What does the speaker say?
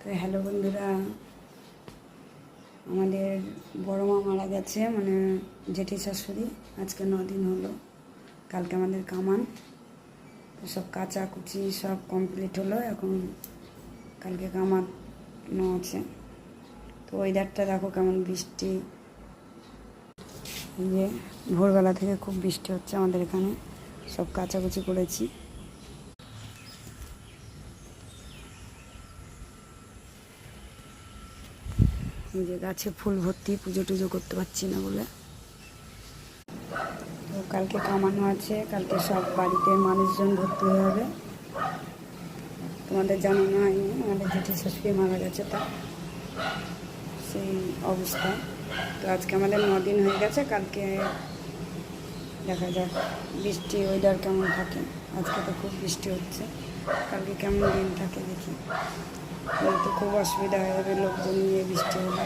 তো হ্যালো বন্ধুরা, আমাদের বড় মা মারা গেছে, মানে জেঠি শাশুড়ি। আজকে 9 দিন হলো। কালকে আমাদের কামান সব কাচাকুচি সব কমপ্লিট হলো। এখন কালকে কামানো আছে। তো ওয়েদারটা দেখো কেমন বৃষ্টি। এই যে ভোরবেলা থেকে খুব বৃষ্টি হচ্ছে আমাদের এখানে। সব কাচাকুচি করেছি। এই যে গাছে ফুল ভর্তি, পুজো টুজো করতে পারছি না বলে। তো কালকে কামানো আছে, কালকে সব বাড়িতে মানুষজন ভর্তি হয়ে হবে। তোমাদের জানানো হয়নি, আমাদের জেঠি শাশুড়ি মারা গেছে, তা সেই অবস্থা। তো আজকে আমাদের 9 দিন হয়ে গেছে। কালকে দেখা যাক বৃষ্টি ওয়েদার কেমন থাকে। আজকে তো খুব বৃষ্টি হচ্ছে, কালকে কেমন দিন থাকে দেখি। তো খুব অসুবিধা হয়ে যাবে লোকজন নিয়ে বৃষ্টি হলে।